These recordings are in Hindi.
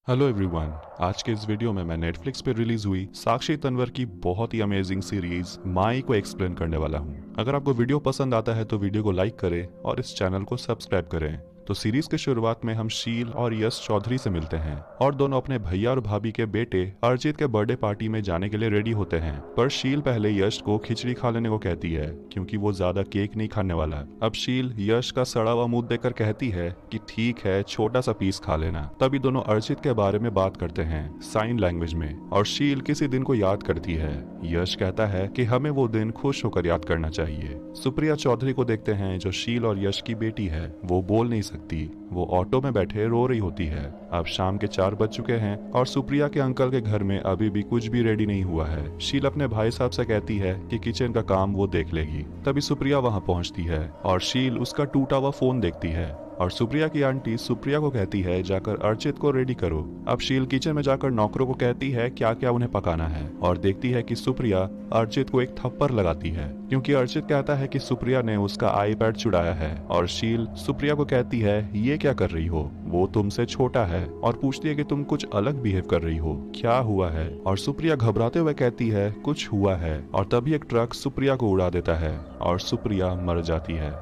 Hello everyone. आज के इस वीडियो में मैं नेटफ्लिक्स पे रिलीज हुई साक्षी तन्वर की बहुत ही अमेजिंग सीरीज माई को एक्सप्लेन करने वाला हूँ। अगर आपको वीडियो पसंद आता है तो वीडियो को लाइक करें और इस चैनल को सब्सक्राइब करें। तो सीरीज की शुरुआत में हम शील और यश चौधरी से मिलते हैं और दोनों अपने भैया और भाभी के बेटे अर्जित के बर्थडे पार्टी में जाने के लिए रेडी होते हैं। पर शील पहले यश को खिचड़ी खा लेने को कहती है क्योंकि वो ज्यादा केक नहीं खाने वाला। अब शील यश का सड़ा हुआ मुंह देखकर कहती है कि ठीक है, छोटा सा पीस खा लेना। तभी दोनों अर्जित के बारे में बात करते हैं साइन लैंग्वेज में और शील किसी दिन को याद करती है। यश कहता है कि हमें वो दिन खुश होकर याद करना चाहिए। सुप्रिया चौधरी को देखते हैं जो शील और यश की बेटी है। वो बोल नहीं सकती, वो ऑटो में बैठे रो रही होती है। अब शाम के 4 बज चुके हैं और सुप्रिया के अंकल के घर में अभी भी कुछ भी रेडी नहीं हुआ है। शील अपने भाई साहब से कहती है कि किचन का काम वो देख लेगी। तभी सुप्रिया वहां पहुंचती है और शील उसका टूटा हुआ फोन देखती है और सुप्रिया की आंटी सुप्रिया को कहती है जाकर अर्चित को रेडी करो। अब शील किचन में जाकर नौकरों को कहती है क्या क्या उन्हें पकाना है और देखती है कि सुप्रिया अर्चित को एक थप्पड़ लगाती है क्योंकि अर्चित कहता है कि सुप्रिया ने उसका आईपैड चुराया है। और शील सुप्रिया को कहती है ये क्या कर रही हो, वो तुमसे छोटा है, और पूछती है कि तुम कुछ अलग बिहेव कर रही हो, क्या हुआ है। और सुप्रिया घबराते हुए कहती है कुछ हुआ है। और तभी एक ट्रक सुप्रिया को उड़ा देता है और सुप्रिया मर जाती है।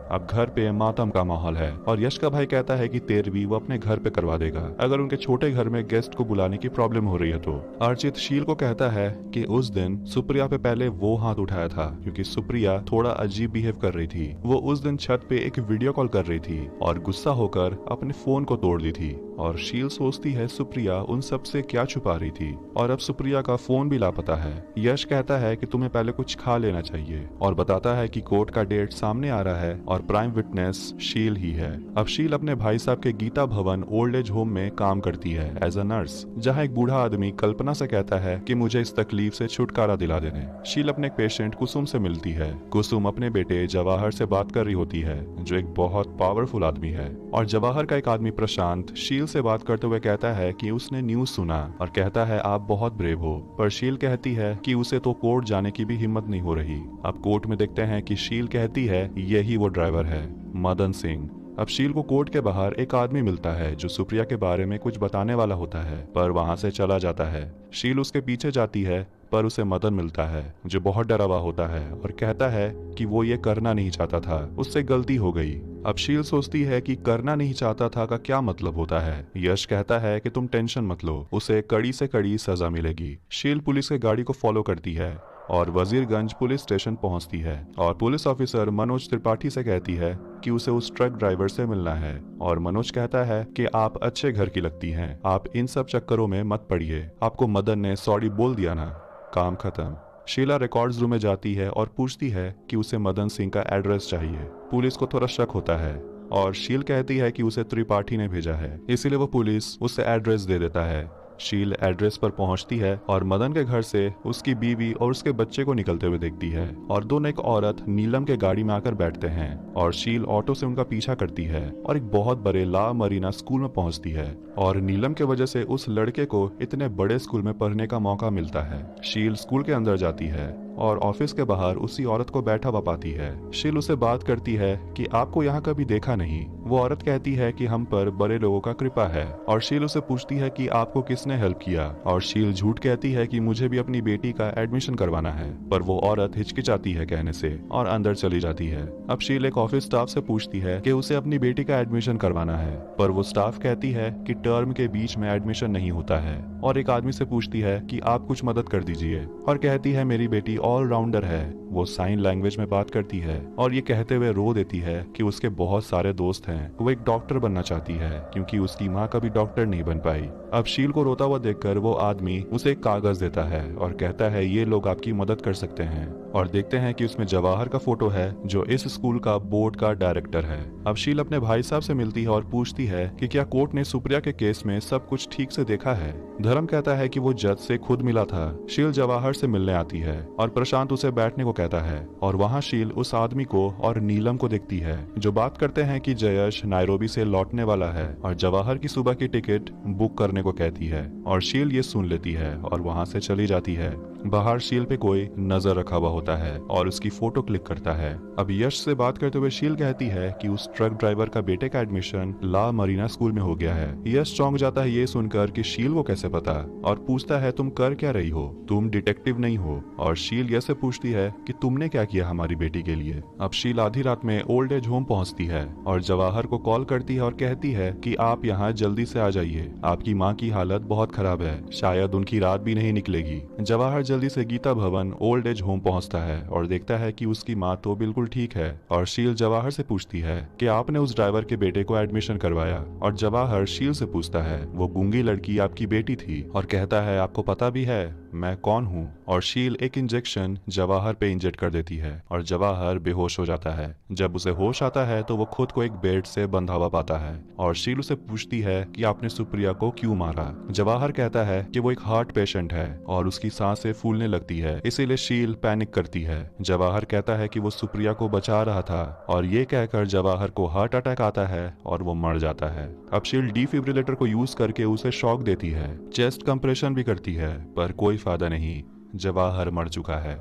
अब घर पे मातम का माहौल है और यश का भाई कहता है कि 13वीं वो अपने घर पे करवा देगा अगर उनके छोटे घर में गेस्ट को बुलाने की प्रॉब्लम हो रही है तो। अर्चित शील को कहता है कि उस दिन सुप्रिया पे पहले वो हाथ उठाया था क्योंकि सुप्रिया थोड़ा अजीब बिहेव कर रही थी। वो उस दिन छत पे एक वीडियो कॉल कर रही थी और गुस्सा होकर अपने फोन को तोड़ दी थी। और शील सोचती है सुप्रिया उन सब से क्या छुपा रही थी और अब सुप्रिया का फोन भी लापता है। यश कहता है कि तुम्हें पहले कुछ खा लेना चाहिए और बताता है कि कोर्ट का डेट सामने आ रहा है और प्राइम विटनेस शील ही है। अब शील अपने भाई साहब के गीता भवन ओल्ड एज होम में काम करती है एज अ नर्स, जहाँ एक बूढ़ा आदमी कल्पना से कहता है कि मुझे इस तकलीफ से छुटकारा दिला देने। शील अपने एक पेशेंट कुसुम से मिलती है। कुसुम अपने बेटे जवाहर से बात कर रही होती है जो एक बहुत पावरफुल आदमी है। और जवाहर का एक आदमी प्रशांत शील से बात करते हुए कहता है कि उसने न्यूज सुना और कहता है आप बहुत ब्रेव हो। पर शील कहती है कि उसे तो कोर्ट जाने की भी हिम्मत नहीं हो रही। अब कोर्ट में देखते हैं कि शील कहती है यही वो ड्राइवर है, मदन सिंह। अब शील को कोर्ट के बाहर एक आदमी मिलता है जो सुप्रिया के बारे में कुछ बताने वाला होता है पर वहां से चला जाता है। शील उसके पीछे जाती है पर उसे मदन मिलता है जो बहुत डरा हुआ होता है और कहता है कि वो ये करना नहीं चाहता था, उससे गलती हो गई। अब शील सोचती है कि करना नहीं चाहता था का क्या मतलब होता है। यश कहता है कि तुम टेंशन मत लो, उसे कड़ी से कड़ी सजा मिलेगी। शील पुलिस के गाड़ी को फॉलो करती है और वजीरगंज पुलिस स्टेशन पहुंचती है और पुलिस ऑफिसर मनोज त्रिपाठी से कहती है कि उसे उस ट्रक ड्राइवर से मिलना है। और मनोज कहता है कि आप अच्छे घर की लगती हैं, आप इन सब चक्करों में मत पड़िए, आपको मदन ने सॉरी बोल दिया ना, काम खत्म। शीला रिकॉर्ड्स रूम में जाती है और पूछती है कि उसे मदन सिंह का एड्रेस चाहिए। पुलिस को थोड़ा शक होता है और शील कहती है कि उसे त्रिपाठी ने भेजा है, इसीलिए वो पुलिस उसे एड्रेस दे देता है। शील एड्रेस पर पहुंचती है और मदन के घर से उसकी बीवी और उसके बच्चे को निकलते हुए देखती है और दोनों एक औरत नीलम के गाड़ी में आकर बैठते हैं और शील ऑटो से उनका पीछा करती है और एक बहुत बड़े ला मरीना स्कूल में पहुंचती है और नीलम के वजह से उस लड़के को इतने बड़े स्कूल में पढ़ने का मौका मिलता है। शील स्कूल के अंदर जाती है और ऑफिस के बाहर उसी औरत को बैठा हुआ पाती है। शील उसे बात करती है कि आपको यहाँ कभी देखा नहीं। वो औरत कहती है कि हम पर बड़े लोगों का कृपा है और शील उसे पूछती है कि आपको किसने हेल्प किया और शील झूठ कहती है कि मुझे भी अपनी बेटी का एडमिशन करवाना है। पर वो औरत हिचकिचाती है कहने से और अंदर चली जाती है। अब शील एक ऑफिस स्टाफ से पूछती है कि उसे अपनी बेटी का एडमिशन करवाना है पर वो स्टाफ कहती है कि टर्म के बीच में एडमिशन नहीं होता है। और एक आदमी से पूछती है कि आप कुछ मदद कर दीजिए और कहती है मेरी बेटी ऑलराउंडर है, वो साइन लैंग्वेज में बात करती है और ये कहते हुए रो देती है कि उसके बहुत सारे दोस्त हैं, वो एक डॉक्टर बनना चाहती है क्योंकि उसकी माँ कभी डॉक्टर नहीं बन पाई। अब शील को रोता हुआ देखकर वो आदमी उसे एक कागज देता है और कहता है ये लोग आपकी मदद कर सकते हैं। और देखते हैं कि उसमें जवाहर का फोटो है जो इस स्कूल का बोर्ड का डायरेक्टर है। अब शील अपने भाई साहब से मिलती है और पूछती है कि क्या कोर्ट ने सुप्रिया के केस में सब कुछ ठीक से देखा है। धर्म कहता है कि वो जज से खुद मिला था। शील जवाहर से मिलने आती है और प्रशांत उसे बैठने को कहता है और वहाँ शील उस आदमी को और नीलम को देखती है जो बात करते हैं कि जयश नायरोबी से लौटने वाला है और जवाहर की सुबह की टिकट बुक करने को कहती है और शील ये सुन लेती है और वहाँ से चली जाती है। बाहर शील पे कोई नजर रखा हुआ होता है और उसकी फोटो क्लिक करता है। अब यश से बात करते हुए शील कहती है कि उस ट्रक ड्राइवर का बेटे का एडमिशन ला मरीना स्कूल में हो गया है। यश चौंक जाता है ये सुनकर कि शील को कैसे पता, और पूछता है तुम कर क्या रही हो, तुम डिटेक्टिव नहीं हो। और शील यश से पूछती है कि तुमने क्या किया हमारी बेटी के लिए। अब शील आधी रात में ओल्ड एज होम पहुंचती है और जवाहर को कॉल करती है और कहती है कि आप यहाँ जल्दी से आ जाइए, आपकी माँ की हालत बहुत खराब है, शायद उनकी रात भी नहीं निकलेगी। जवाहर जल्दी से गीता भवन ओल्ड एज होम पहुंचता है और देखता है कि उसकी माँ तो बिल्कुल ठीक है। और शील जवाहर से पूछती है कि आपने उस ड्राइवर के बेटे को एडमिशन करवाया। और जवाहर शील से पूछता है वो गूंगी लड़की आपकी बेटी थी, और कहता है आपको पता भी है मैं कौन हूँ। और शील एक इंजेक्शन जवाहर पे इंजेक्ट कर देती है और जवाहर बेहोश हो जाता है। जब उसे होश आता है तो वो खुद को एक बेड से बंधा हुआ पाता है और शील उसे पूछती है कि आपने सुप्रिया को क्यों मारा। जवाहर कहता है कि वो एक हार्ट पेशेंट है और उसकी सांसें फूलने लगती है, इसीलिए शील पैनिक करती है। जवाहर कहता है कि वो सुप्रिया को बचा रहा था और ये कहकर जवाहर को हार्ट अटैक आता है और वो मर जाता है। अब शील डिफिब्रिलेटर को यूज करके उसे शॉक देती है, चेस्ट कंप्रेशन भी करती है, पर कोई फायदा नहीं, जवाहर मर चुका है।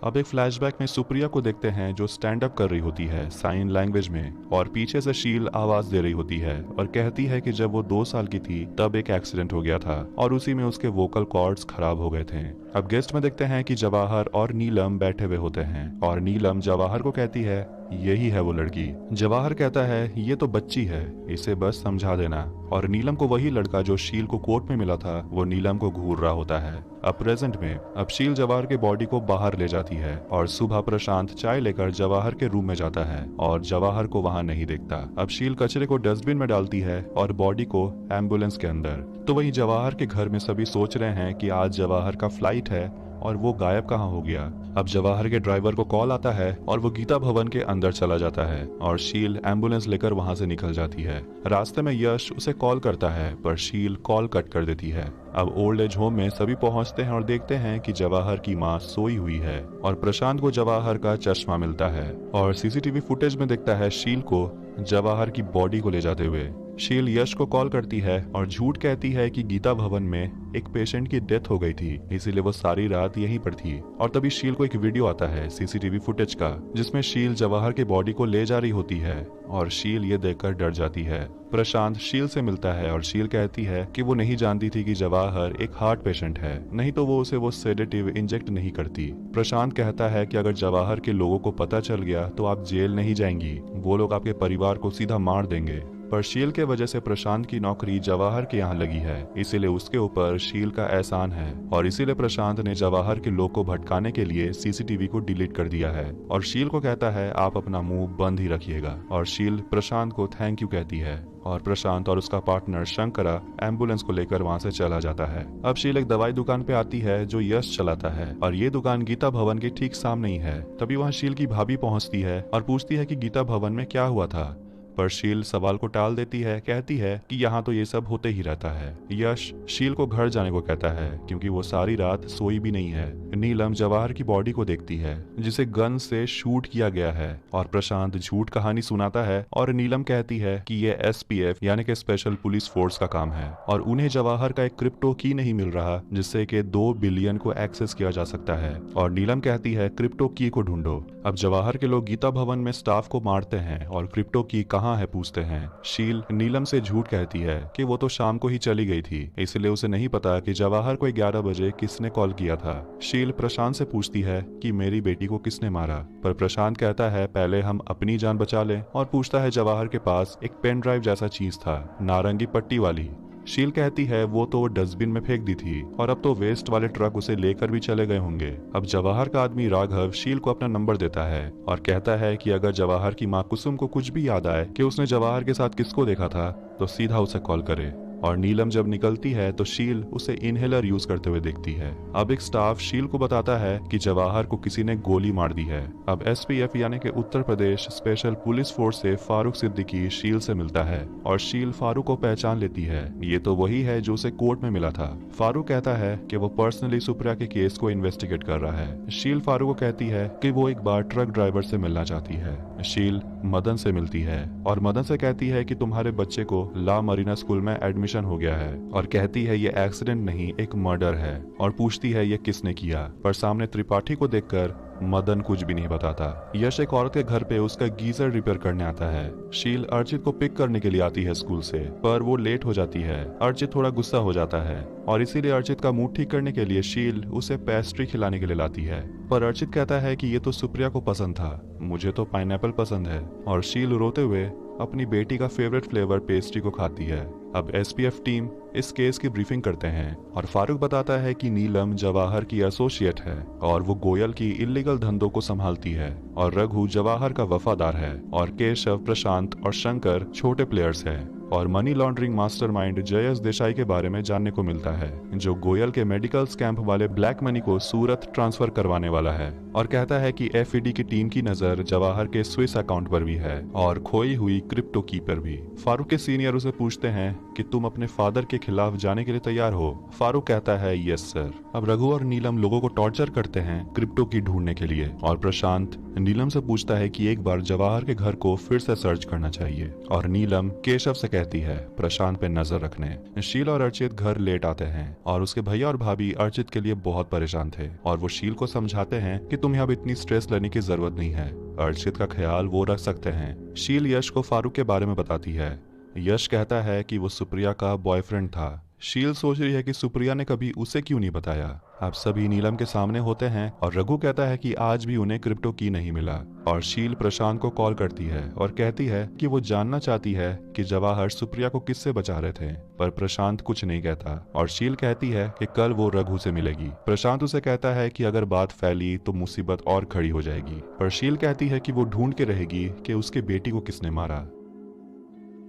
अब एक फ्लैशबैक में सुप्रिया को देखते हैं जो स्टैंड अप कर रही होती है साइन लैंग्वेज में, और पीछे से शील आवाज दे रही होती है और कहती है कि जब वो 2 साल की थी तब एक एक्सीडेंट हो गया था और उसी में उसके वोकल कॉर्ड्स खराब हो गए थे। अब गेस्ट में देखते हैं कि जवाहर और नीलम बैठे हुए होते हैं और नीलम जवाहर को कहती है यही है वो लड़की। जवाहर कहता है ये तो बच्ची है, इसे बस समझा देना। और नीलम को वही लड़का जो शील को कोर्ट में मिला था वो नीलम को घूर रहा होता है। अब प्रेजेंट में अब शील जवाहर के बॉडी को बाहर ले जाती है और सुबह प्रशांत चाय लेकर जवाहर के रूम में जाता है और जवाहर को वहां नहीं देखता। अब शील कचरे को डस्टबिन में डालती है और बॉडी को एम्बुलेंस के अंदर। तो वहीं जवाहर के घर में सभी सोच रहे हैं कि आज जवाहर का फ्लाइट है और वो गायब कहाँ हो गया। अब जवाहर के ड्राइवर को कॉल आता है और वो गीता भवन के अंदर चला जाता है और शील एम्बुलेंस लेकर वहां से निकल जाती है। रास्ते में यश उसे कॉल करता है पर शील कॉल कट कर देती है। अब ओल्ड एज होम में सभी पहुंचते हैं और देखते हैं कि जवाहर की माँ सोई हुई है और प्रशांत को जवाहर का चश्मा मिलता है और सीसीटीवी फुटेज में देखता है शील को जवाहर की बॉडी को ले जाते हुए। शील यश को कॉल करती है और झूठ कहती है कि गीता भवन में एक पेशेंट की डेथ हो गई थी, इसीलिए वो सारी रात यहीं पर थी। और तभी शील को एक वीडियो आता है सीसीटीवी फुटेज का जिसमें शील जवाहर के बॉडी को ले जा रही होती है और शील ये देखकर डर जाती है। प्रशांत शील से मिलता है और शील कहती है कि वो नहीं जानती थी कि जवाहर एक हार्ट पेशेंट है, नहीं तो वो उसे वो सेडेटिव इंजेक्ट नहीं करती। प्रशांत कहता है कि अगर जवाहर के लोगों को पता चल गया तो आप जेल नहीं जाएंगी, वो लोग आपके परिवार को सीधा मार देंगे। पर शील के वजह से प्रशांत की नौकरी जवाहर के यहाँ लगी है, इसीलिए उसके ऊपर शील का एहसान है और इसीलिए प्रशांत ने जवाहर के लोग को भटकाने के लिए सीसीटीवी को डिलीट कर दिया है। और शील को कहता है आप अपना मुंह बंद ही रखिएगा। और शील प्रशांत को थैंक यू कहती है और प्रशांत और उसका पार्टनर शंकरा एम्बुलेंस को लेकर वहां से चला जाता है। अब शील एक दवाई दुकान पे आती है जो यश चलाता है और ये दुकान गीता भवन के ठीक सामने ही है। तभी वहाँ शील की भाभी पहुंचती है और पूछती है कि गीता भवन में क्या हुआ था, पर शील सवाल को टाल देती है, कहती है कि यहाँ तो ये सब होते ही रहता है। यश शील को घर जाने को कहता है क्योंकि वो सारी रात सोई भी नहीं है। नीलम जवाहर की बॉडी को देखती है जिसे गन से शूट किया गया है और प्रशांत झूठ कहानी सुनाता है और नीलम कहती है कि ये SPF यानी कि स्पेशल पुलिस फोर्स का काम है और उन्हें जवाहर का एक क्रिप्टो की नहीं मिल रहा जिससे कि 2 बिलियन को एक्सेस किया जा सकता है। और नीलम कहती है क्रिप्टो की को ढूंढो। अब जवाहर के लोग गीता भवन में स्टाफ को मारते हैं और क्रिप्टो की कहाँ है पूछते हैं। शील नीलम से झूठ कहती है कि वो तो शाम को ही चली गई थी, इसलिए उसे नहीं पता कि जवाहर को 11 बजे किसने कॉल किया था। शील प्रशांत से पूछती है कि मेरी बेटी को किसने मारा, पर प्रशांत कहता है पहले हम अपनी जान बचा लें और पूछता है जवाहर के पास एक पेन ड्राइव जैसा चीज था नारंगी पट्टी वाली। शील कहती है वो तो डस्टबिन में फेंक दी थी और अब तो वेस्ट वाले ट्रक उसे लेकर भी चले गए होंगे। अब जवाहर का आदमी राघव शील को अपना नंबर देता है और कहता है कि अगर जवाहर की माँ कुसुम को कुछ भी याद आए कि उसने जवाहर के साथ किसको देखा था तो सीधा उसे कॉल करे। और नीलम जब निकलती है तो शील उसे इनहेलर यूज करते हुए देखती है। अब एक स्टाफ शील को बताता है कि जवाहर को किसी ने गोली मार दी है। अब SPF यानी कि Uttar Pradesh special police force से फारूक सिद्दीकी शील से मिलता है और शील फारूक को पहचान लेती है, ये तो वही है जो उसे कोर्ट में मिला था। फारूक कहता है कि वो पर्सनली सुप्रिया के केस को इन्वेस्टिगेट कर रहा है। शील फारूक को कहती है कि वो एक बार ट्रक ड्राइवर से मिलना चाहती है। शील मदन से मिलती है और मदन से कहती है कि तुम्हारे बच्चे को ला मरीना स्कूल में एडमिशन ट्रांसमिशन हो गया है और कहती है ये एक्सीडेंट नहीं एक मर्डर है और पूछती है ये किसने किया, पर सामने त्रिपाठी को देखकर मदन कुछ भी नहीं बताता। यश एक औरत के घर पे उसका गीजर रिपेयर करने आता है। शील अर्चित को पिक करने के लिए आती है स्कूल से, पर वो लेट हो जाती है। अर्चित थोड़ा गुस्सा हो जाता है और इसीलिए अर्चित का मूड ठीक करने के लिए शील उसे पेस्ट्री खिलाने के लिए लाती है, पर अर्चित कहता है कि ये तो सुप्रिया को पसंद था, मुझे तो पाइनएप्पल पसंद है। और शील रोते हुए अपनी बेटी का फेवरेट फ्लेवर पेस्ट्री को खाती है। अब एसपीएफ टीम इस केस की ब्रीफिंग करते हैं और फारूक बताता है कि नीलम जवाहर की एसोसिएट है और वो गोयल की इलीगल धंधों को संभालती है और रघु जवाहर का वफादार है और केशव, प्रशांत और शंकर छोटे प्लेयर्स हैं और मनी लॉन्ड्रिंग मास्टरमाइंड जयस देसाई के बारे में जानने को मिलता है, जो गोयल के मेडिकल स्कैम वाले ब्लैक मनी को सूरत ट्रांसफर करवाने वाला है और कहता है कि एफईडी की टीम की नजर जवाहर के स्विस अकाउंट पर भी है और खोई हुई क्रिप्टो की पर भी। फारूक के सीनियर उसे पूछते हैं कि तुम अपने फादर के खिलाफ जाने के लिए तैयार हो? फारूक कहता है यस सर। अब रघु और नीलम लोगों को टॉर्चर करते हैं क्रिप्टो की ढूंढने के लिए और प्रशांत नीलम से पूछता है कि एक बार जवाहर के घर को फिर से सर्च करना चाहिए और नीलम केशव से कहती है प्रशांत पे नजर रखने। शील और अर्चित घर लेट आते हैं और उसके भैया और भाभी अर्चित के लिए बहुत परेशान थे और वो शील को समझाते हैं कि तुम्हें अब इतनी स्ट्रेस लेने की जरूरत नहीं है, अर्चित का ख्याल वो रख सकते हैं। शील यश को फारूक के बारे में बताती है। यश कहता है कि वो सुप्रिया का बॉयफ्रेंड था। शील सोच रही है कि सुप्रिया ने कभी उसे क्यों नहीं बताया। अब सभी नीलम के सामने होते हैं और रघु कहता है कि आज भी उन्हें क्रिप्टो की नहीं मिला और शील प्रशांत को कॉल करती है और कहती है कि वो जानना चाहती है कि जवाहर सुप्रिया को किससे बचा रहे थे, पर प्रशांत कुछ नहीं कहता और शील कहती है कि कल वो रघु से मिलेगी। प्रशांत उसे कहता है कि अगर बात फैली तो मुसीबत और खड़ी हो जाएगी, पर शील कहती है कि वो ढूंढ के रहेगी कि उसके बेटी को किसने मारा।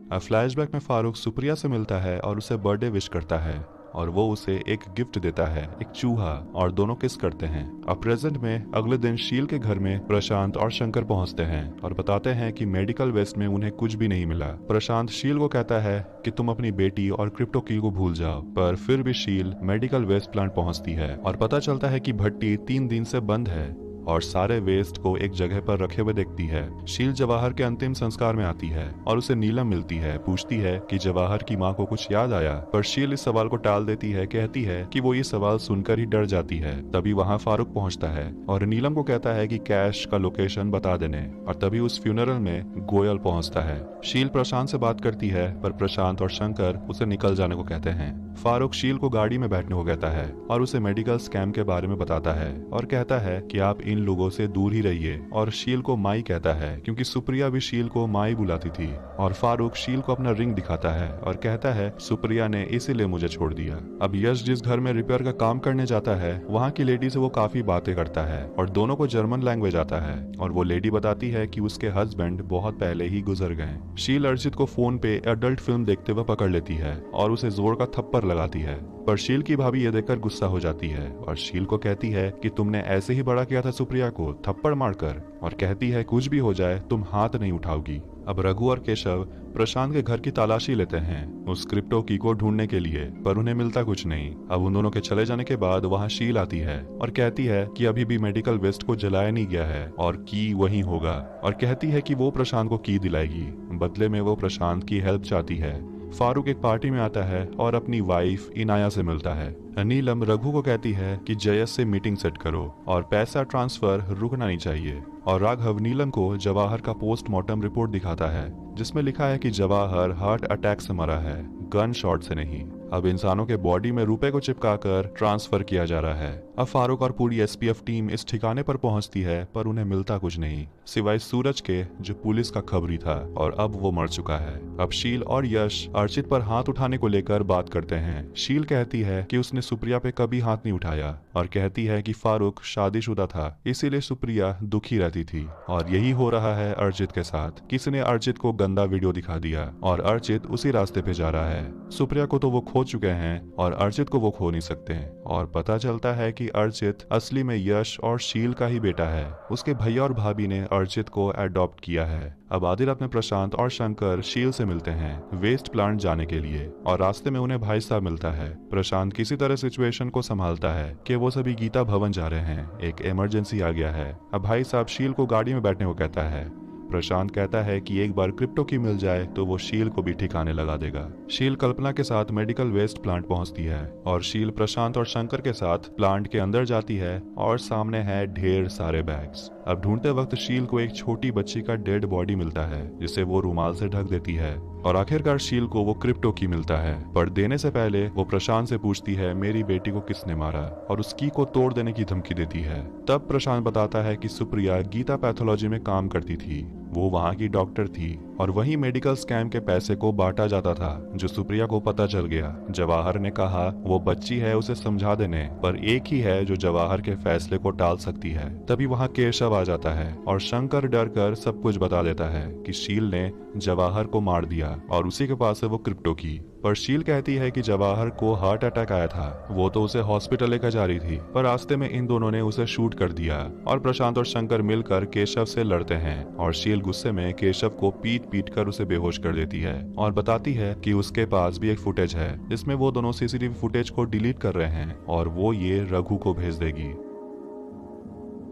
अब फ्लैशबैक में फारूक सुप्रिया से मिलता है और उसे बर्थडे विश करता है और वो उसे एक गिफ्ट देता है, एक चूहा, और दोनों किस करते हैं। अब प्रेजेंट में अगले दिन शील के घर में प्रशांत और शंकर पहुंचते हैं और बताते हैं कि मेडिकल वेस्ट में उन्हें कुछ भी नहीं मिला। प्रशांत शील को कहता है कि तुम अपनी बेटी और क्रिप्टो की को भूल जाओ, पर फिर भी शील मेडिकल वेस्ट प्लांट पहुंचती है और पता चलता है कि भट्टी 3 दिन से बंद है और सारे वेस्ट को एक जगह पर रखे हुए देखती है। शील जवाहर के अंतिम संस्कार में आती है और उसे नीलम मिलती है, पूछती है कि जवाहर की माँ को कुछ याद आया, पर शील इस सवाल को टाल देती है, कहती है कि वो ये सवाल सुनकर ही डर जाती है। तभी वहाँ फारूक पहुँचता है और नीलम को कहता है कि कैश का लोकेशन बता देने, और तभी उस फ्यूनरल में गोयल पहुँचता है। शील प्रशांत से बात करती है, पर प्रशांत और शंकर उसे निकल जाने को कहते हैं। फारूक शील को गाड़ी में बैठने को कहता है और उसे मेडिकल स्कैम के बारे में बताता है और कहता है कि आप इन लोगों से दूर ही रहिए, और शील को माई कहता है क्योंकि सुप्रिया भी शील को माई बुलाती थी। और फारूक शील को अपना रिंग दिखाता है और कहता है सुप्रिया ने इसीलिए मुझे छोड़ दिया। अब यश जिस घर में रिपेयर का काम करने जाता है वहाँ की लेडी से वो काफी बातें करता है और दोनों को जर्मन लैंग्वेज आता है और वो लेडी बताती है कि उसके हस्बैंड बहुत पहले ही गुजर गए। शील अर्चित को फोन पे एडल्ट फिल्म देखते हुए पकड़ लेती है और उसे जोर का थप्पड़ लगाती है, पर शील की भाभी ये देखकर गुस्सा हो जाती है और शील को कहती है कि तुमने ऐसे ही बड़ा किया था सुप्रिया को थप्पड़ मारकर, और कहती है कुछ भी हो जाए तुम हाथ नहीं उठाओगी। अब रघु और केशव प्रशांत के घर की तलाशी लेते हैं उस क्रिप्टो की को ढूंढने के लिए, पर उन्हें मिलता कुछ नहीं। अब उन दोनों के चले जाने के बाद वहाँ शील आती है और कहती है कि अभी भी मेडिकल वेस्ट को जलाया नहीं गया है और की वहीं होगा, और कहती है कि वो प्रशांत को की दिलाएगी। बदले में वो प्रशांत की हेल्प चाहती है। फारूक एक पार्टी में आता है और अपनी वाइफ इनाया से मिलता है। नीलम रघु को कहती है कि जयस से मीटिंग सेट करो और पैसा ट्रांसफर रुकना नहीं चाहिए, और राघव नीलम को जवाहर का पोस्टमार्टम रिपोर्ट दिखाता है जिसमें लिखा है कि जवाहर हार्ट अटैक से मरा है, गन शॉट से नहीं। अब इंसानों के बॉडी में रुपए को चिपकाकर ट्रांसफर किया जा रहा है। अब फारूक और पूरी एसपीएफ टीम इस ठिकाने पर पहुंचती है, पर उन्हें मिलता कुछ नहीं सिवाय सूरज के, जो पुलिस का खबरी था और अब वो मर चुका है। अब शील और यश अर्चित पर हाथ उठाने को लेकर बात करते हैं। शील कहती है कि उसने सुप्रिया पे कभी हाथ नहीं उठाया और कहती है कि फारूक शादीशुदा था, इसीलिए सुप्रिया दुखी रहती थी, और यही हो रहा है अर्चित के साथ। किसी ने अर्चित को गंदा वीडियो दिखा दिया और अर्चित उसी रास्ते पे जा रहा है। सुप्रिया को तो वो खो चुके हैं और अर्चित को वो खो नहीं सकते, और पता चलता है कि अर्चित असली में यश और शील का ही बेटा है। उसके भैया और भाभी ने अर्चित को अडॉप्ट किया है। अब आधी रात में प्रशांत और शंकर शील से मिलते हैं वेस्ट प्लांट जाने के लिए, और रास्ते में उन्हें भाई साहब मिलता है। प्रशांत किसी तरह सिचुएशन को संभालता है कि वो सभी गीता भवन जा रहे हैं, एक इमरजेंसी आ गया है। अब भाई साहब शील को गाड़ी में बैठने को कहता है। प्रशांत कहता है कि एक बार क्रिप्टो की मिल जाए तो वो शील को भी ठिकाने लगा देगा। शील कल्पना के साथ मेडिकल वेस्ट प्लांट पहुंचती है और शील प्रशांत और शंकर के साथ प्लांट के अंदर जाती है और सामने है ढेर सारे बैग्स। अब ढूंढते वक्त शील को एक छोटी बच्ची का डेड बॉडी मिलता है जिसे वो रुमाल से ढक देती है और आखिरकार शील को वो क्रिप्टो की मिलता है। पर देने से पहले वो प्रशांत से पूछती है मेरी बेटी को किसने मारा और उस की को तोड़ देने की धमकी देती है। तब प्रशांत बताता है कि सुप्रिया गीता पैथोलॉजी में काम करती थी, वो वहाँ की डॉक्टर थी और वही मेडिकल स्कैम के पैसे को बांटा जाता था जो सुप्रिया को पता चल गया। जवाहर ने कहा वो बच्ची है उसे समझा देने, पर एक ही है जो जवाहर के फैसले को टाल सकती है। तभी वहाँ केशव आ जाता है और शंकर डर कर सब कुछ बता देता है कि शील ने जवाहर को मार दिया और उसी के पास है वो क्रिप्टो की। पर शील कहती है कि जवाहर को हार्ट अटैक आया था, वो तो उसे हॉस्पिटल लेकर जा रही थी, पर रास्ते में इन दोनों ने उसे शूट कर दिया और प्रशांत और शंकर मिलकर केशव से लड़ते हैं और शील गुस्से में केशव को पीट पीट कर उसे बेहोश कर देती है और बताती है कि उसके पास भी एक फुटेज है जिसमें वो दोनों सीसीटीवी फुटेज को डिलीट कर रहे हैं और वो ये रघु को भेज देगी।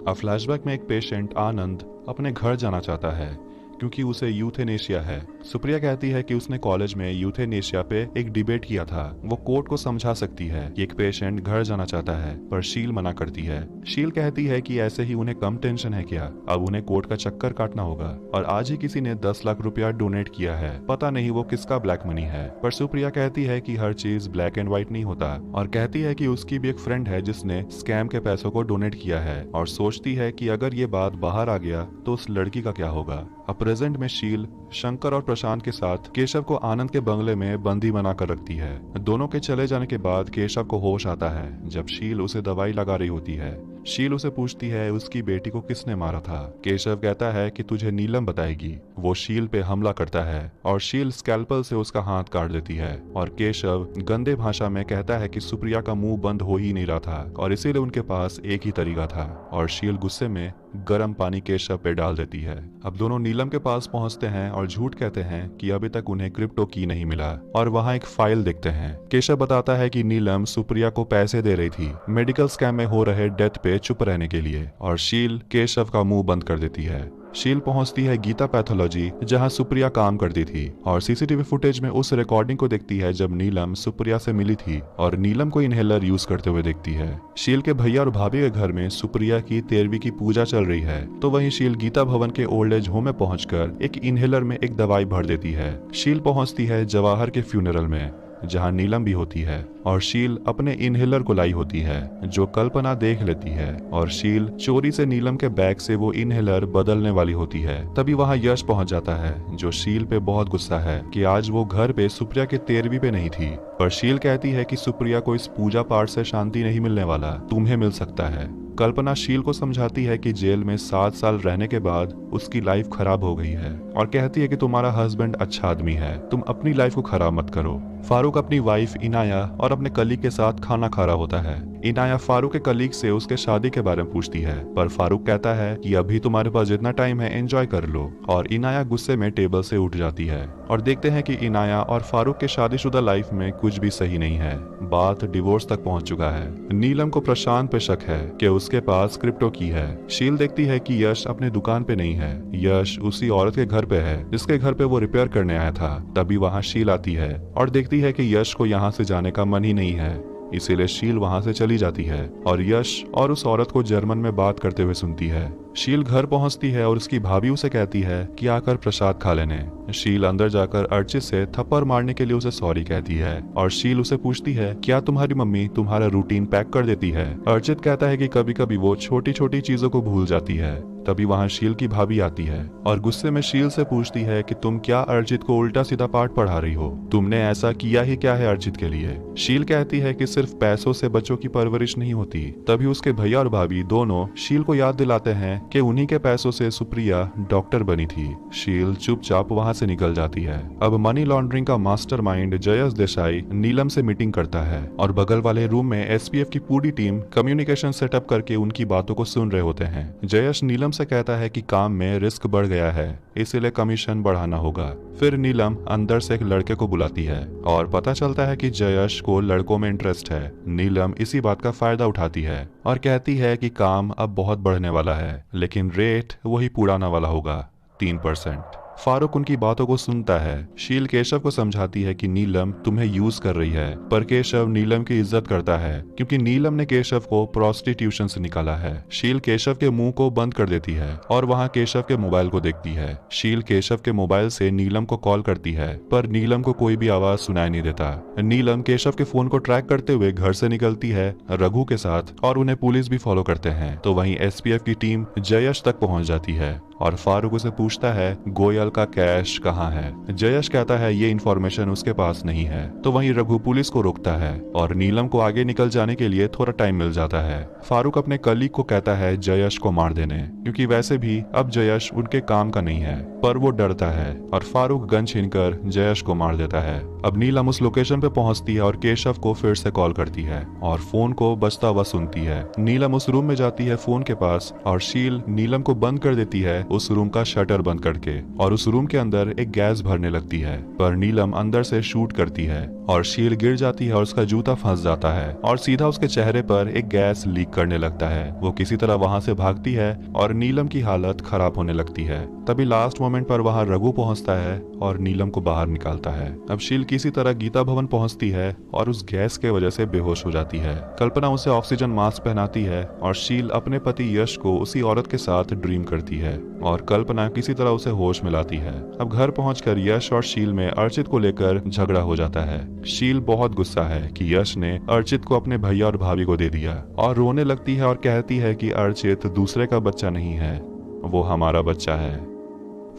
अब फ्लैशबैक में एक पेशेंट आनंद अपने घर जाना चाहता है क्योंकि उसे यूथेनेशिया है। सुप्रिया कहती है कि उसने कॉलेज में यूथेनेशिया पे एक डिबेट किया था, वो कोर्ट को समझा सकती है कि एक पेशेंट घर जाना चाहता है, पर शील मना करती है। शील कहती है कि ऐसे ही उन्हें कम टेंशन है क्या, अब उन्हें कोर्ट का चक्कर काटना होगा और आज ही किसी ने 10 लाख रुपया डोनेट किया है, पता नहीं वो किसका ब्लैक मनी है। पर सुप्रिया कहती है कि हर चीज ब्लैक एंड व्हाइट नहीं होता और कहती है कि उसकी भी एक फ्रेंड है जिसने स्कैम के पैसों को डोनेट किया है और सोचती है कि अगर ये बात बाहर आ गया तो उस लड़की का क्या होगा। अब प्रेजेंट में शील शंकर और प्रशांत के साथ केशव को आनंद के बंगले में बंदी बनाकर रखती है। दोनों के चले जाने के बाद केशव को होश आता है जब शील उसे दवाई लगा रही होती है। शील उसे पूछती है उसकी बेटी को किसने मारा था। केशव कहता है कि तुझे नीलम बताएगी। वो शील पे हमला करता है और शील स्कैल्पल से उसका हाथ काट देती है और केशव गंदे भाषा में कहता है कि सुप्रिया का मुंह बंद हो ही नहीं रहा था और इसीलिए उनके पास एक ही तरीका था और शील गुस्से में गर्म पानी केशव पे डाल देती है। अब दोनों नीलम के पास पहुंचते हैं और झूठ कहते हैं कि अभी तक उन्हें क्रिप्टो की नहीं मिला और वहां एक फाइल देखते हैं। केशव बताता है कि नीलम सुप्रिया को पैसे दे रही थी मेडिकल स्कैम में हो रहे डेथ पे चुप रहने के लिए और शील केशव का मुंह बंद कर देती है। शील पहुंचती है गीता पैथोलॉजी जहां सुप्रिया काम करती थी और सीसीटीवी फुटेज में उस रिकॉर्डिंग को देखती है जब नीलम सुप्रिया से मिली थी और नीलम को इनहेलर यूज करते हुए देखती है। शील के भैया और भाभी के घर में सुप्रिया की 13वीं की पूजा चल रही है तो वहीं शील गीता भवन के ओल्ड एज होम में पहुंचकर एक इनहेलर में एक दवाई भर देती है। शील पहुंचती है जवाहर के फ्यूनरल में जहां नीलम भी होती है और शील अपने इनहेलर को लाई होती है जो कल्पना देख लेती है और शील चोरी से नीलम के बैग से वो इनहेलर बदलने वाली होती है। तभी वहां यश पहुंच जाता है जो शील पे बहुत गुस्सा है कि आज वो घर पे सुप्रिया के 13वीं पे नहीं थी, पर शील कहती है कि सुप्रिया को इस पूजा पाठ से शांति नहीं मिलने वाला, तुम्हें मिल सकता है। कल्पना शील को समझाती है कि जेल में 7 साल रहने के बाद उसकी लाइफ खराब हो गई है और कहती है कि तुम्हारा हस्बैंड अच्छा आदमी है, तुम अपनी लाइफ को खराब मत करो। फारूक अपनी वाइफ इनाया और अपने कलीग के साथ खाना खा रहा होता है। इनाया फारूक के कलीग से उसके शादी के बारे में पूछती है पर फारूक कहता है कि अभी तुम्हारे पास जितना टाइम है एंजॉय कर लो और इनाया गुस्से में टेबल से उठ जाती है और देखते हैं कि इनाया और फारूक के शादीशुदा लाइफ में कुछ भी सही नहीं है, बात डिवोर्स तक पहुंच चुका है। नीलम को प्रशांत पे शक है कि उसके पास क्रिप्टो की है। शील देखती है कि यश अपने दुकान पे नहीं है, यश उसी औरत के घर पे है जिसके घर पे वो रिपेयर करने आया था। तभी वहाँ शील आती है और देखती है कि यश को यहाँ से जाने का मन ही नहीं है, इसीलिए शील वहां से चली जाती है और यश और उस औरत को जर्मन में बात करते हुए सुनती है। शील घर पहुंचती है और उसकी भाभी उसे कहती है कि आकर प्रसाद खा लेने। शील अंदर जाकर अर्चित से थप्पड़ मारने के लिए उसे सॉरी कहती है और शील उसे पूछती है क्या तुम्हारी मम्मी तुम्हारा रूटीन पैक कर देती है। अर्चित कहता है कि कभी कभी वो छोटी छोटी चीजों को भूल जाती है। तभी वहाँ शील की भाभी आती है और गुस्से में शील से पूछती है कि तुम क्या अर्चित को उल्टा सीधा पाठ पढ़ा रही हो, तुमने ऐसा किया ही क्या है अर्चित के लिए। शील कहती है कि सिर्फ पैसों से बच्चों की परवरिश नहीं होती। तभी उसके भैया और भाभी दोनों शील को याद दिलाते हैं कि उन्हीं के पैसों से सुप्रिया डॉक्टर बनी थी। शील चुपचाप वहाँ से निकल जाती है। अब मनी लॉन्ड्रिंग का मास्टरमाइंड जयस देसाई नीलम से मीटिंग करता है और बगल वाले रूम में एसपीएफ की पूरी टीम कम्युनिकेशन सेटअप करके उनकी बातों को सुन रहे होते हैं। जयस नीलम से कहता है कि काम में रिस्क बढ़ गया है, इसीलिए कमीशन बढ़ाना होगा। फिर नीलम अंदर से एक लड़के को बुलाती है और पता चलता है कि जयश को लड़कों में इंटरेस्ट है। नीलम इसी बात का फायदा उठाती है और कहती है कि काम अब बहुत बढ़ने वाला है लेकिन रेट वही पुराना वाला होगा। 3%। फारूक उनकी बातों को सुनता है। शील केशव को समझाती है कि नीलम तुम्हें यूज कर रही है, पर केशव नीलम की इज्जत करता है क्योंकि नीलम ने केशव को प्रोस्टिट्यूशन से निकाला है। शील केशव के मुंह को बंद कर देती है और वहां केशव के मोबाइल को देखती है। शील केशव के मोबाइल से नीलम को कॉल करती है, पर नीलम को कोई भी आवाज सुनाई नहीं देता। नीलम केशव के फोन को ट्रैक करते हुए घर से निकलती है रघु के साथ, और उन्हें पुलिस भी फॉलो करते हैं। तो वहीं एसपीएफ की टीम जयश तक पहुंच जाती है और फारूक उसे पूछता है गोयल का कैश कहाँ है। जयश कहता है ये इन्फॉर्मेशन उसके पास नहीं है। तो वहीं रघु पुलिस को रोकता है और नीलम को आगे निकल जाने के लिए थोड़ा टाइम मिल जाता है। फारूक अपने कलीग को कहता है जयश को मार देने, क्योंकि वैसे भी अब जयश उनके काम का नहीं है, पर वो डरता है और फारूक गन छीनकर जयश को मार देता है। अब नीलम उस लोकेशन पे पहुंचती है और केशव को फिर से कॉल करती है और फोन को बजता हुआ सुनती है। नीलम उस रूम में जाती है फोन के पास और शील नीलम को बंद कर देती है उस रूम का शटर बंद करके, और उस रूम के अंदर एक गैस भरने लगती है, पर नीलम अंदर से शूट करती है और शील गिर जाती है और उसका जूता फंस जाता है और सीधा उसके चेहरे पर एक गैस लीक करने लगता है। वो किसी तरह वहां से भागती है और नीलम की हालत खराब होने लगती है। तभी लास्ट मोमेंट पर वहां रघु पहुंचता है और नीलम को बाहर निकालता है। अब शील किसी तरह गीता भवन पहुंचती है और उस गैस के वजह से बेहोश हो जाती है। कल्पना उसे ऑक्सीजन मास्क पहनाती है और शील अपने पति यश को उसी औरत के साथ ड्रीम करती है और कल्पना किसी तरह उसे होश में लाती है। अब घर पहुंचकर यश और शील में अर्चित को लेकर झगड़ा हो जाता है। शील बहुत गुस्सा है कि यश ने अर्चित को अपने भैया और भाभी को दे दिया और रोने लगती है और कहती है कि अर्चित दूसरे का बच्चा नहीं है, वो हमारा बच्चा है।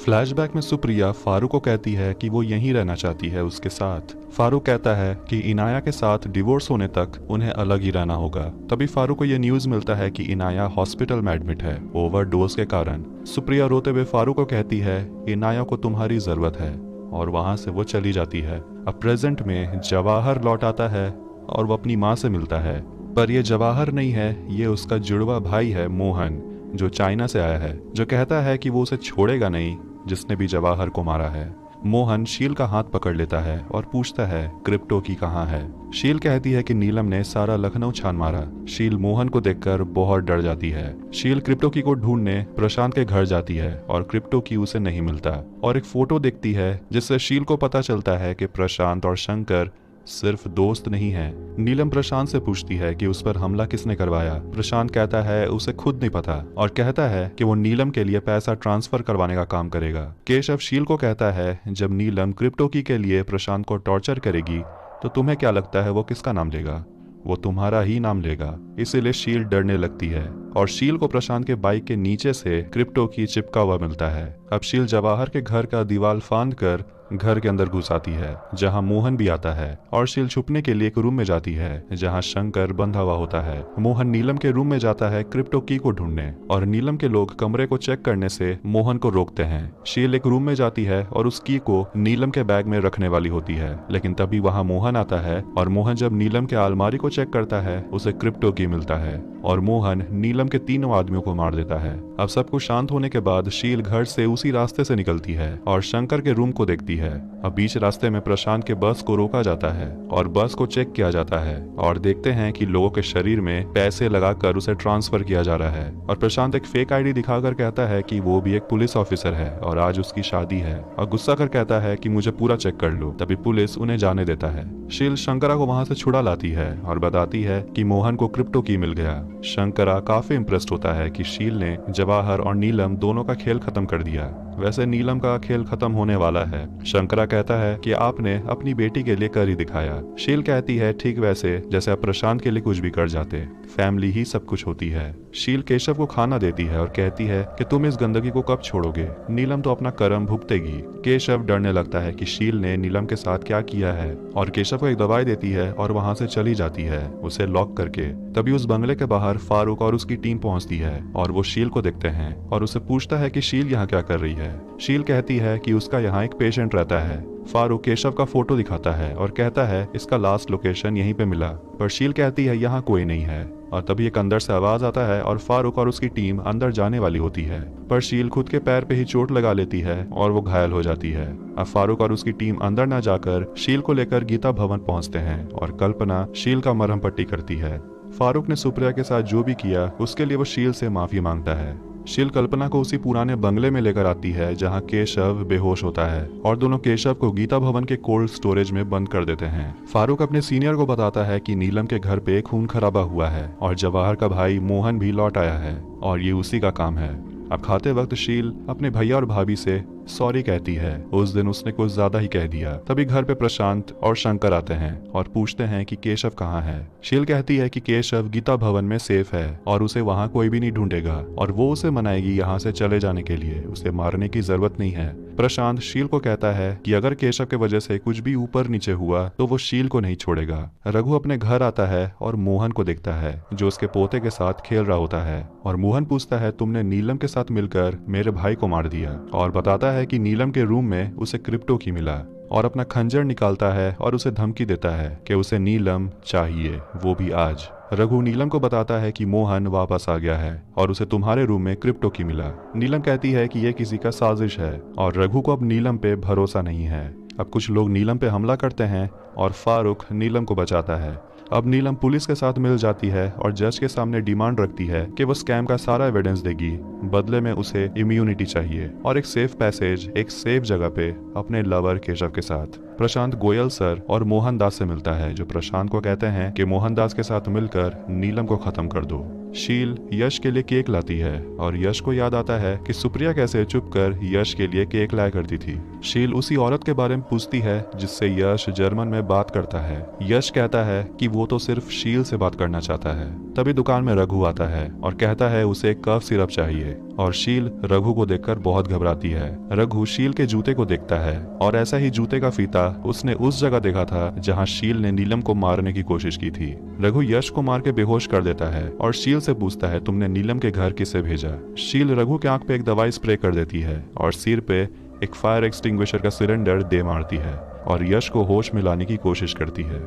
फ्लैशबैक में सुप्रिया फारूक को कहती है कि वो यहीं रहना चाहती है उसके साथ। फारूक कहता है कि इनाया के साथ डिवोर्स होने तक उन्हें अलग ही रहना होगा। तभी फारूक को यह न्यूज मिलता है कि इनाया हॉस्पिटल में एडमिट है ओवरडोज के कारण। सुप्रिया रोते हुए फारूक को कहती है इनाया को तुम्हारी जरूरत है, और वहां से वो चली जाती है। अब प्रेजेंट में जवाहर लौट आता है और वो अपनी माँ से मिलता है, पर यह जवाहर नहीं है, ये उसका जुड़वा भाई है मोहन, जो चाइना से आया है, जो कहता है कि वो उसे छोड़ेगा नहीं जिसने भी जवाहर को मारा है। मोहन शील का हाथ पकड़ लेता है और पूछता है क्रिप्टो की कहाँ है। शील कहती है कि नीलम ने सारा लखनऊ छान मारा। शील मोहन को देखकर बहुत डर जाती है। शील क्रिप्टो की को ढूंढने प्रशांत के घर जाती है और क्रिप्टो की उसे नहीं मिलता और एक फोटो देखती है जिससे शील को पता चलता है कि प्रशांत और शंकर सिर्फ दोस्त नहीं है। नीलम प्रशांत से पूछती है कि उस पर हमला किसने करवाया। प्रशांत कहता है उसे खुद नहीं पता और कहता है कि वो नीलम के लिए पैसा ट्रांसफर करवाने का काम करेगा। केशव शील को कहता है जब नीलम क्रिप्टो की के लिए प्रशांत को टॉर्चर करेगी तो तुम्हें क्या लगता है वो किसका नाम लेगा? वो तुम्हारा ही नाम लेगा। इसीलिए शील डरने लगती है और शील को प्रशांत के बाइक के नीचे से क्रिप्टो की चिपका हुआ मिलता है। अब शील जवाहर के घर का दीवार फांद कर घर के अंदर घुस आती है, जहां मोहन भी आता है, और शील छुपने के लिए एक रूम में जाती है जहां शंकर बंधा हुआ होता है। मोहन नीलम के रूम में जाता है क्रिप्टो की को ढूंढने और नीलम के लोग कमरे को चेक करने से मोहन को रोकते हैं। शील एक रूम में जाती है और उस की को नीलम के बैग में रखने वाली होती है, लेकिन तभी वहां मोहन आता है और मोहन जब नीलम के अलमारी को चेक करता है उसे क्रिप्टो की मिलता है और मोहन नीलम के तीनों आदमियों को मार देता है। अब सब कुछ शांत होने के बाद शील घर से उसी रास्ते से निकलती है और शंकर के रूम को देखती है। अब बीच रास्ते में प्रशांत के बस को रोका जाता है और बस को चेक किया जाता है और देखते हैं कि लोगों के शरीर में पैसे लगाकर उसे ट्रांसफर किया जा रहा है और प्रशांत एक फेक आईडी दिखाकर कहता है कि वो भी एक पुलिस ऑफिसर है और आज उसकी शादी है और गुस्सा कर कहता है कि मुझे पूरा चेक कर लो। तभी पुलिस उन्हें जाने देता है। शील शंकरा को वहां से छुड़ा लाती है और बताती है कि मोहन को क्रिप्टो की मिल गया। शंकरा काफी इम्प्रेस्ड होता है कि शील ने जवाहर और नीलम दोनों का खेल खत्म कर दिया। वैसे नीलम का खेल खत्म होने वाला है। शंकरा कहता है कि आपने अपनी बेटी के लिए कर ही दिखाया। शील कहती है ठीक वैसे जैसे आप प्रशांत के लिए कुछ भी कर जाते, फैमिली ही सब कुछ होती है। शील केशव को खाना देती है और कहती है कि तुम इस गंदगी को कब छोड़ोगे, नीलम तो अपना कर्म भुगतेगी। केशव डरने लगता है कि शील ने नीलम के साथ क्या किया है और केशव को एक दवाई देती है और वहां से चली जाती है उसे लॉक करके। तभी उस बंगले के बाहर फारूक और उसकी टीम पहुंचती है और वो शील को देखते हैं और उसे पूछता है कि शील यहाँ क्या कर रही है। शील कहती है कि उसका यहाँ एक पेशेंट रहता है। फारूक केशव का फोटो दिखाता है और कहता है इसका लास्ट लोकेशन यहीं पे मिला, पर शील कहती है यहाँ कोई नहीं है। और तभी एक अंदर से आवाज आता है और फारूक और उसकी टीम अंदर जाने वाली होती है, पर शील खुद के पैर पे ही चोट लगा लेती है और वो घायल हो जाती है। अब फारूक और उसकी टीम अंदर न जाकर शील को लेकर गीता भवन पहुंचते हैं और कल्पना शील का मरहम पट्टी करती है। फारूक ने सुप्रिया के साथ जो भी किया उसके लिए वो शील से माफी मांगता है। शील कल्पना को उसी पुराने बंगले में लेकर आती है जहां केशव बेहोश होता है और दोनों केशव को गीता भवन के कोल्ड स्टोरेज में बंद कर देते हैं। फारूक अपने सीनियर को बताता है कि नीलम के घर पे खून खराबा हुआ है और जवाहर का भाई मोहन भी लौट आया है और ये उसी का काम है। अब खाते वक्त शील अपने भैया और भाभी से सॉरी कहती है, उस दिन उसने कुछ ज्यादा ही कह दिया। तभी घर पे प्रशांत और शंकर आते हैं और पूछते हैं कि केशव कहाँ है। शील कहती है कि केशव गीता भवन में सेफ है और उसे वहाँ कोई भी नहीं ढूंढेगा और वो उसे मनाएगी यहाँ से चले जाने के लिए, उसे मारने की जरूरत नहीं है। प्रशांत शील को कहता है कि अगर केशव के वजह से कुछ भी ऊपर नीचे हुआ तो वो शील को नहीं छोड़ेगा। रघु अपने घर आता है और मोहन को देखता है जो उसके पोते के साथ खेल रहा होता है और मोहन पूछता है तुमने नीलम के साथ मिलकर मेरे भाई को मार दिया और बताता है कि नीलम के रूम में उसे क्रिप्टो की मिला और अपना खंजर निकालता है और उसे धमकी देता है कि उसे नीलम चाहिए, वो भी आज। रघु नीलम को बताता है कि मोहन वापस आ गया है और उसे तुम्हारे रूम में क्रिप्टो की मिला। नीलम कहती है कि यह किसी का साजिश है और रघु को अब नीलम पे भरोसा नहीं है। अब कुछ लोग नीलम पे हमला करते हैं और फारूक नीलम को बचाता है। अब नीलम पुलिस के साथ मिल जाती है और जज के सामने डिमांड रखती है कि वो स्कैम का सारा एविडेंस देगी, बदले में उसे इम्यूनिटी चाहिए और एक सेफ पैसेज एक सेफ जगह पे अपने लवर केशव के साथ। प्रशांत गोयल सर और मोहन दास से मिलता है जो प्रशांत को कहते हैं कि मोहन दास के साथ मिलकर नीलम को खत्म कर दो। शील यश के लिए केक लाती है और यश को याद आता है कि सुप्रिया कैसे चुपकर यश के लिए केक लाया करती थी। शील उसी औरत के बारे में पूछती है जिससे यश जर्मन में बात करता है। यश कहता है कि वो तो सिर्फ शील से बात करना चाहता है। तभी दुकान में रघु आता है और कहता है उसे कफ सिरप चाहिए और शील रघु को देखकर बहुत घबराती है। रघु शील के जूते को देखता है और ऐसा ही जूते का फीता उसने उस जगह देखा था जहां शील ने नीलम को मारने की कोशिश की थी। रघु यश को मार के बेहोश कर देता है और शील से पूछता है तुमने नीलम के घर किसे भेजा। शील रघु के आंख पे एक दवाई स्प्रे कर देती है और सिर पे एक फायर एक्सटिंग्विशर का सिलेंडर दे मारती है और यश को होश में लाने की कोशिश करती है।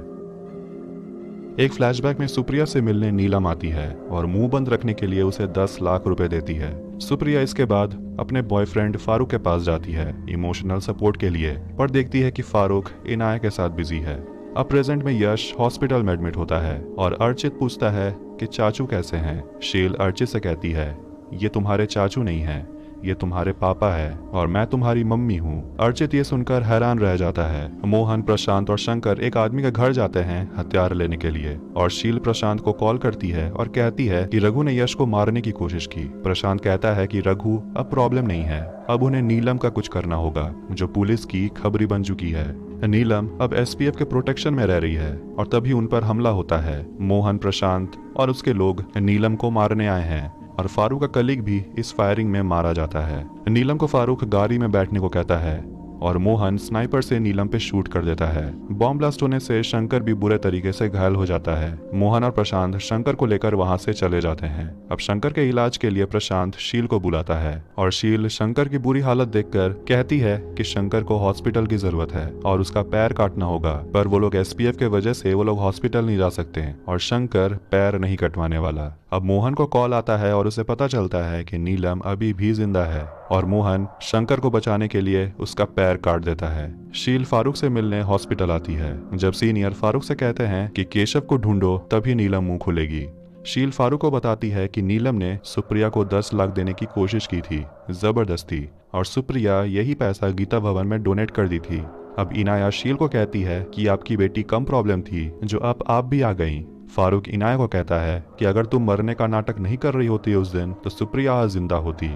एक फ्लैशबैक में सुप्रिया से मिलने नीलम आती है और मुंह बंद रखने के लिए उसे 10 लाख रुपए देती है। सुप्रिया इसके बाद अपने बॉयफ्रेंड फारूक के पास जाती है इमोशनल सपोर्ट के लिए, पर देखती है कि फारूक इनाया के साथ बिजी है। अब प्रेजेंट में यश हॉस्पिटल में एडमिट होता है और अर्चित पूछता है कि चाचू कैसे हैं। शील अर्चित से कहती है ये तुम्हारे चाचू नहीं है, ये तुम्हारे पापा है और मैं तुम्हारी मम्मी हूँ। अर्चित ये सुनकर हैरान रह जाता है। मोहन, प्रशांत और शंकर एक आदमी के घर जाते हैं हथियार लेने के लिए और शील प्रशांत को कॉल करती है और कहती है कि रघु ने यश को मारने की कोशिश की। प्रशांत कहता है कि रघु अब प्रॉब्लम नहीं है, अब उन्हें नीलम का कुछ करना होगा जो पुलिस की खबरी बन चुकी है। नीलम अब एसपीएफ के प्रोटेक्शन में रह रही है और तभी उन पर हमला होता है। मोहन, प्रशांत और उसके लोग नीलम को मारने आए हैं और फारूक का कलीग भी इस फायरिंग में मारा जाता है। नीलम को फारूक गाड़ी में बैठने को कहता है और मोहन स्नाइपर से नीलम पे शूट कर देता है। बॉम्ब ब्लास्ट होने से शंकर भी बुरे तरीके से घायल हो जाता है। मोहन और प्रशांत शंकर को लेकर वहां से चले जाते हैं। अब शंकर के इलाज के लिए प्रशांत शील को बुलाता है और शील शंकर की बुरी हालत देखकर कहती है कि शंकर को हॉस्पिटल की जरूरत है और उसका पैर काटना होगा, पर वो लोग एसपीएफ के वजह से वो लोग हॉस्पिटल नहीं जा सकते और शंकर पैर नहीं कटवाने वाला। अब मोहन को कॉल आता है और उसे पता चलता है कि नीलम अभी भी जिंदा है और मोहन शंकर को बचाने के लिए उसका पैर काट देता है। शील फारूक से मिलने हॉस्पिटल आती है। जब सीनियर फारूक से कहते हैं कि केशव को ढूंढो तभी नीलम मुंह खुलेगी। शील फारूक को बताती है कि नीलम ने सुप्रिया को 10 लाख देने की कोशिश की थी जबरदस्ती और सुप्रिया यही पैसा गीता भवन में डोनेट कर दी थी। अब इनाया शील को कहती है कि आपकी बेटी कम प्रॉब्लम थी जो अब आप भी आ गई। फारूक इनाया को कहता है कि अगर तुम मरने का नाटक नहीं कर रही होती उस दिन तो सुप्रिया आज जिंदा होती।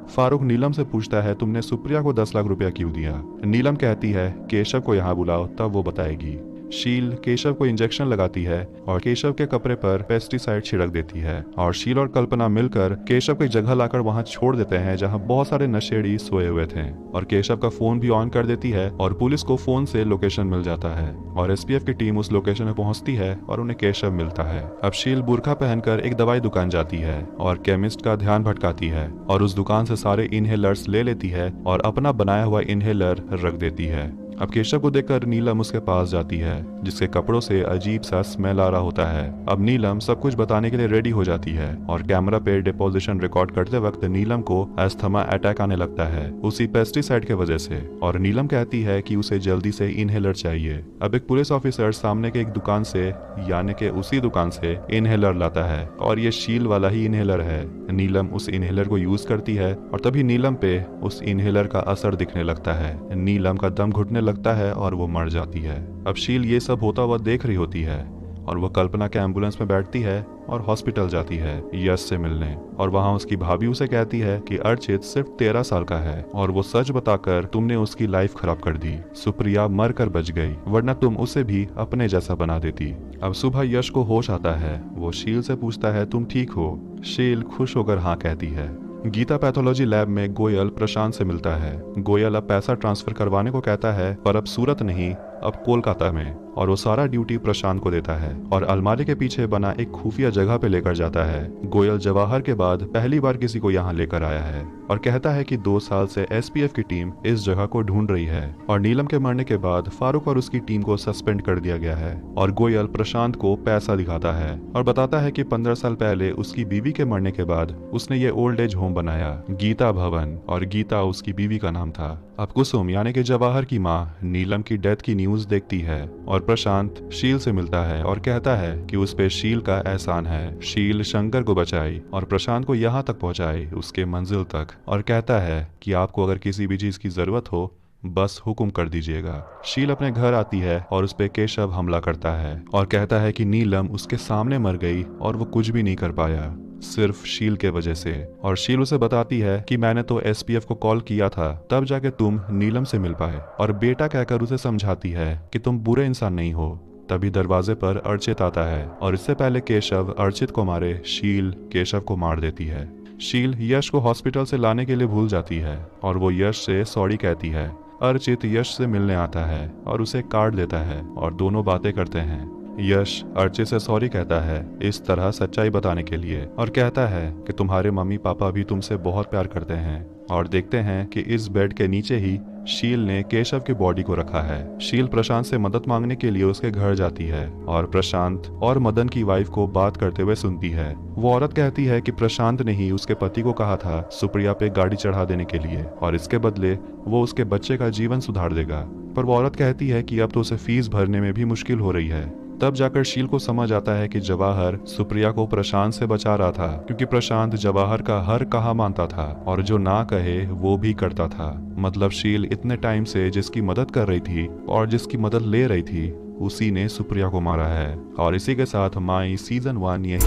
फारूक नीलम से पूछता है तुमने सुप्रिया को 10 लाख रुपया क्यों दिया। नीलम कहती है केशव को यहाँ बुलाओ तब वो बताएगी। शील केशव को इंजेक्शन लगाती है और केशव के कपड़े पर पेस्टिसाइड छिड़क देती है और शील और कल्पना मिलकर केशव को एक जगह लाकर वहां छोड़ देते हैं जहां बहुत सारे नशेड़ी सोए हुए थे और केशव का फोन भी ऑन कर देती है और पुलिस को फोन से लोकेशन मिल जाता है और एसपीएफ की टीम उस लोकेशन में पहुंचती है और उन्हें केशव मिलता है। अब शील बुर्का पहनकर एक दवाई दुकान जाती है और केमिस्ट का ध्यान भटकाती है और उस दुकान से सारे इनहेलर्स ले लेती है और अपना बनाया हुआ इनहेलर रख देती है। अब केशव को देखकर नीलम उसके पास जाती है, जिसके कपड़ों से अजीब सा स्मेल आ रहा होता है। अब नीलम सब कुछ बताने के लिए रेडी हो जाती है और कैमरा पे डिपोजिशन रिकॉर्ड करते वक्त नीलम को अस्थमा अटैक आने लगता है उसी पेस्टिसाइड के वजह से, और नीलम कहती है कि उसे जल्दी से इनहेलर चाहिए। अब एक पुलिस ऑफिसर सामने के एक दुकान से, यानी कि उसी दुकान से इनहेलर लाता है और ये शील वाला ही इनहेलर है। नीलम उस इनहेलर को यूज करती है और तभी नीलम पे उस इनहेलर का असर दिखने लगता है। नीलम का दम घुटने लगता है और वो मर जाती है। अब शील ये सब होता हुआ देख रही होती है और वो कल्पना के एम्बुलेंस में बैठती है और हॉस्पिटल जाती है यश से मिलने, और वहाँ उसकी भाभी उसे कहती है कि अर्चित सिर्फ 13 साल का है और वो सच बताकर तुमने उसकी लाइफ खराब कर दी। सुप्रिया मर कर बच गई, वरना तुम उसे भी अपने जैसा बना देती। अब सुबह यश को होश आता है। वो शील से पूछता है तुम ठीक हो? शील खुश होकर हाँ कहती है। गीता पैथोलॉजी लैब में गोयल प्रशांत से मिलता है। गोयल अब पैसा ट्रांसफर करवाने को कहता है, पर अब सूरत नहीं, अब कोलकाता में, और वो सारा ड्यूटी प्रशांत को देता है और अलमारी के पीछे बना एक खुफिया जगह पे लेकर जाता है। गोयल जवाहर के बाद पहली बार किसी को यहाँ लेकर आया है और कहता है कि 2 साल से एसपीएफ की टीम इस जगह को ढूंढ रही है और नीलम के मरने के बाद फारूक और उसकी टीम को सस्पेंड कर दिया गया है। और गोयल प्रशांत को पैसा दिखाता है और बताता है कि 15 साल पहले उसकी बीवी के मरने के बाद उसने ये ओल्ड एज होम बनाया, गीता भवन, और गीता उसकी बीवी का नाम था। अब कुसुम यानी कि जवाहर की माँ नीलम की डेथ की न्यूज देखती है और प्रशांत शील से मिलता है और कहता है कि उस पे शील का एहसान है। शील शंकर को बचाई और प्रशांत को यहाँ तक पहुँचाई उसके मंजिल तक, और कहता है कि आपको अगर किसी भी चीज की जरूरत हो बस हुक्म कर दीजिएगा। शील अपने घर आती है और उस पे केशव हमला करता है और कहता है कि नीलम उसके सामने मर गई और वो कुछ भी नहीं कर पाया, सिर्फ शील के वजह से। और शील उसे बताती है कि मैंने तो एसपीएफ को कॉल किया था तब जाके तुम नीलम से मिल पाए, और बेटा कहकर उसे समझाती है कि तुम बुरे इंसान नहीं हो। तभी दरवाजे पर अर्चित आता है और इससे पहले केशव अर्चित को मारे शील केशव को मार देती है। शील यश को हॉस्पिटल से लाने के लिए भूल जाती है और वो यश से सॉरी कहती है। अर्चित यश से मिलने आता है और उसे कार्ड देता है और दोनों बातें करते हैं। यश अर्चित से सॉरी कहता है इस तरह सच्चाई बताने के लिए, और कहता है कि तुम्हारे मम्मी पापा भी तुमसे बहुत प्यार करते हैं। और देखते हैं कि इस बेड के नीचे ही शील ने केशव की बॉडी को रखा है। शील प्रशांत से मदद मांगने के लिए उसके घर जाती है और प्रशांत और मदन की वाइफ को बात करते हुए सुनती है। वो औरत कहती है कि प्रशांत ने ही उसके पति को कहा था सुप्रिया पे गाड़ी चढ़ा देने के लिए और इसके बदले वो उसके बच्चे का जीवन सुधार देगा। पर वो औरत कहती है कि अब तो उसे फीस भरने में भी मुश्किल हो रही है। तब जाकर शील को समझ आता है कि जवाहर सुप्रिया को प्रशांत से बचा रहा था, क्योंकि प्रशांत जवाहर का हर कहा मानता था और जो ना कहे वो भी करता था। मतलब शील इतने टाइम से जिसकी मदद कर रही थी और जिसकी मदद ले रही थी उसी ने सुप्रिया को मारा है। और इसी के साथ माई सीजन 1 यही